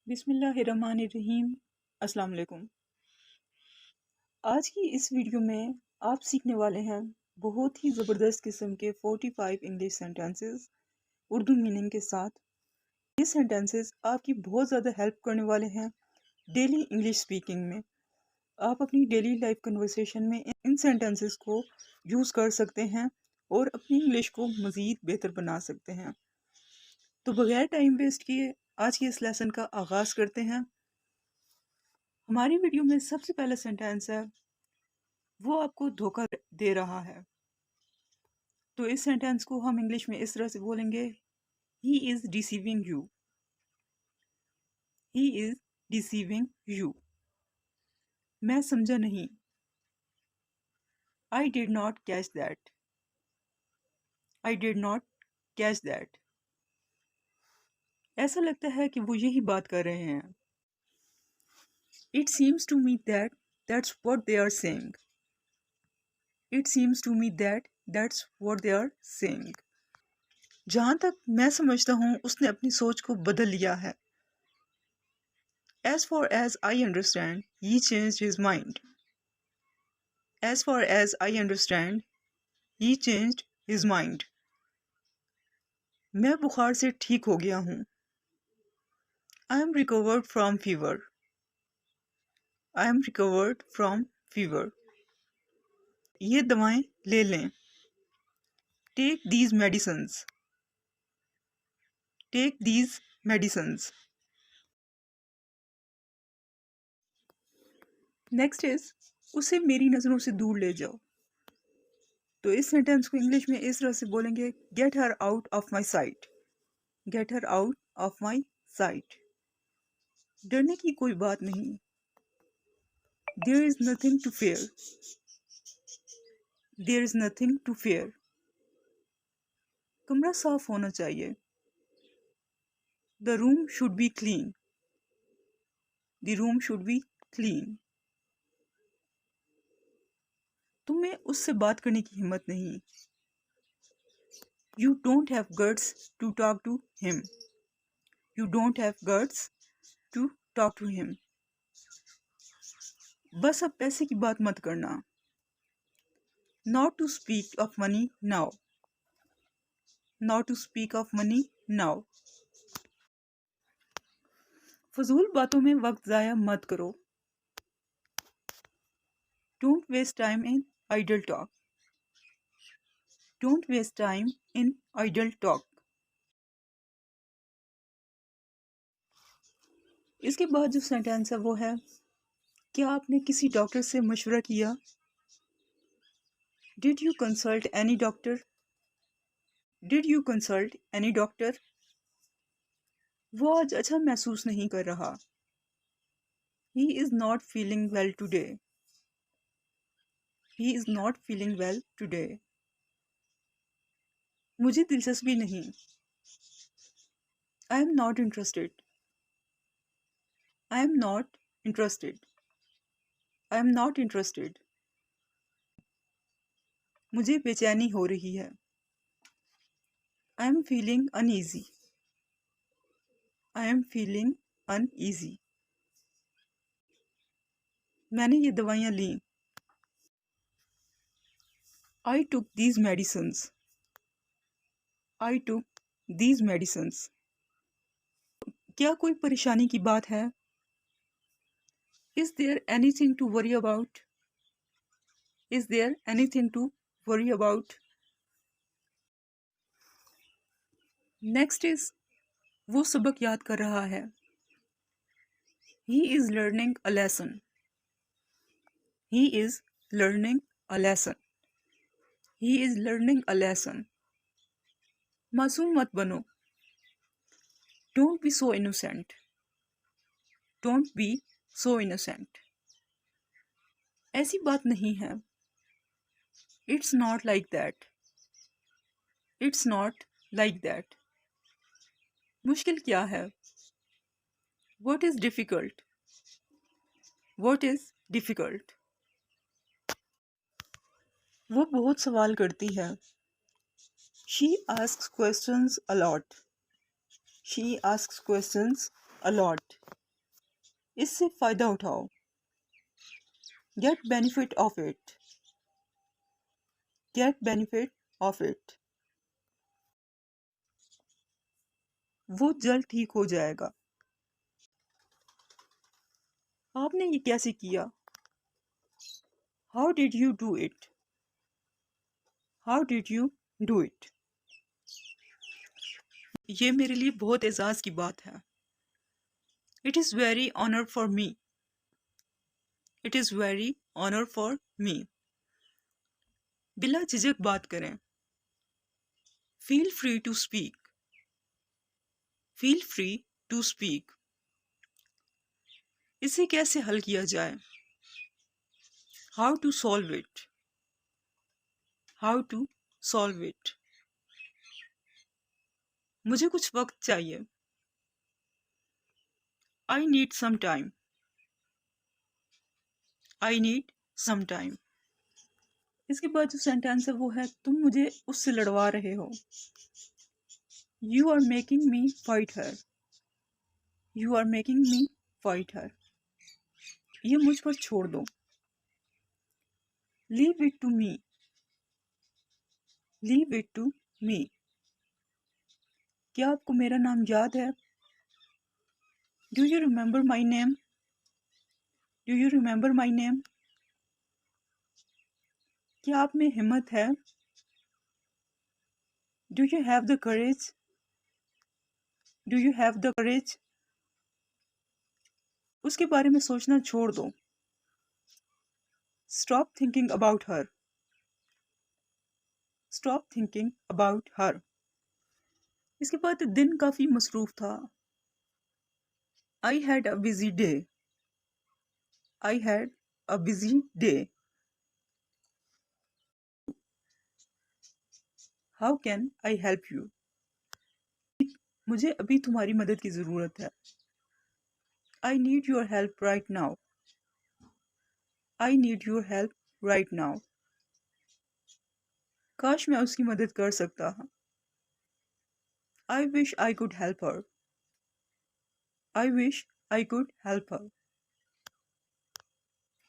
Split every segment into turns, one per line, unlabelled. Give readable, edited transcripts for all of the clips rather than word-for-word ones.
बिस्मिल्लाहिर्रहमानिर्रहीम। अस्सलाम वालेकुम। आज की इस वीडियो में आप सीखने वाले हैं बहुत ही ज़बरदस्त किस्म के 45 इंग्लिश सेंटेंसेस उर्दू मीनिंग के साथ। ये सेंटेंसेस आपकी बहुत ज़्यादा हेल्प करने वाले हैं डेली इंग्लिश स्पीकिंग में। आप अपनी डेली लाइफ कन्वर्सेशन में इन सेंटेंसेस को यूज़ कर सकते हैं और अपनी इंग्लिश को मज़ीद बेहतर बना सकते हैं। तो बगैर टाइम वेस्ट किए आज के इस लेसन का आगाज़ करते हैं। हमारी वीडियो में सबसे पहला सेंटेंस है, वो आपको धोखा दे रहा है। तो इस सेंटेंस को हम इंग्लिश में इस तरह से बोलेंगे, he is deceiving you. He is deceiving you. मैं समझा नहीं। I did not catch that. I did not catch that. ऐसा लगता है कि वो यही बात कर रहे हैं। It seems to me that that's what they are saying. It seems to me that that's what they are saying. जहां तक मैं समझता हूं उसने अपनी सोच को बदल लिया है। As far as I understand, he changed his mind. As far as I understand, he changed his mind. मैं बुखार से ठीक हो गया हूँ। I am recovered from fever. I am recovered from fever. ये दवाएं ले लें। Take these medicines. Take these medicines. Next is, उसे मेरी नज़रों से दूर ले जाओ। तो इस सेंटेंस को इंग्लिश में इस तरह से बोलेंगे, Get her out of my sight. Get her out of my sight. डरने की कोई बात नहीं। There is nothing to fear. There is nothing to fear. कमरा साफ होना चाहिए। The room should be clean. The room should be clean. तुम्हें उससे बात करने की हिम्मत नहीं। You don't have guts to talk to him. You don't have guts to talk to him. बस अब पैसे की बात मत करना। Not to speak of money now. Not to speak of money now. फजूल बातों में वक्त ज़ाया मत करो। Don't waste time in idle talk. Don't waste time in idle talk. इसके बाद जो सेंटेंस है वो है, क्या आपने किसी डॉक्टर से मशवरा किया? Did you consult any doctor? Did you consult any doctor? वो आज अच्छा महसूस नहीं कर रहा। He is not feeling well today. He is not feeling well today. मुझे दिलचस्पी नहीं। I am not interested. I am not interested. I am not interested. मुझे बेचैनी हो रही है। I am feeling uneasy. I am feeling uneasy. मैंने ये दवाइयाँ ली। I took these medicines. I took these medicines. क्या कोई परेशानी की बात है? Is there anything to worry about? Is there anything to worry about? Next is, वो सबक याद कर रहा है। He is learning a lesson. He is learning a lesson. He is learning a lesson. मासूम मत बनो। Don't be so innocent. Don't be so innocent. ऐसी बात नहीं है। It's not like that. It's not like that. मुश्किल क्या है? What is difficult? What is difficult? वो बहुत सवाल करती है। She asks questions a lot. She asks questions a lot, इससे फ़ायदा उठाओ। Get benefit of it, get benefit of it, वो जल्द ठीक हो जाएगा। आपने ये कैसे किया? How did you do it, how did you do it, ये मेरे लिए बहुत एजाज़ की बात है। It is very honour for me, it is very honour for me, बिला झिझक बात करें। Feel free to speak, feel free to speak, इसे कैसे हल किया जाए? How to solve it, how to solve it, मुझे कुछ वक्त चाहिए। I need some time, I need some time, इसके बाद जो सेंटेंस है वो है तुम मुझे उससे लड़वा रहे हो। You are making me fight her, you are making me fight her, ये मुझ पर छोड़ दो। Leave it to me, leave it to me, क्या आपको मेरा नाम याद है? Do you remember my name, do you remember my name, क्या आप में हिम्मत है? Do you have the courage, do you have the courage, उसके बारे में सोचना छोड़ दो। Stop thinking about her, stop thinking about हर, इसके बाद दिन काफ़ी मसरूफ था। I had a busy day, I had a busy day, how can I help you, मुझे अभी तुम्हारी मदद की ज़रूरत है। I need your help right now, I need your help right now, काश मैं उसकी मदद कर सकता। I wish I could help her, I wish I could help her,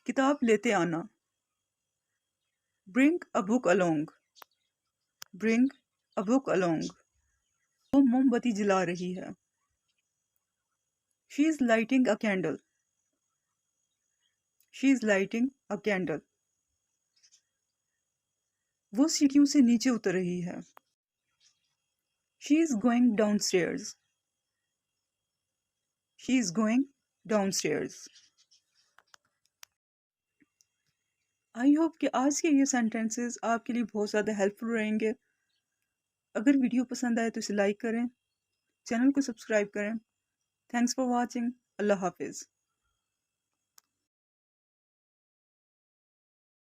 किताब लेते आना। Bring a book along, bring a book along, वो मोमबत्ती जला रही है। She is lighting a candle, she is lighting a candle, वो सीढ़ियों से नीचे उतर रही है। She is going down stairs, she is going down stairs. I hope कि आज के ये सेंटेंसेस आपके लिए बहुत ज़्यादा हेल्पफुल रहेंगे। अगर वीडियो पसंद आए तो इसे लाइक करें, चैनल को सब्सक्राइब करें। Thanks for watching. अल्लाह हाफिज़।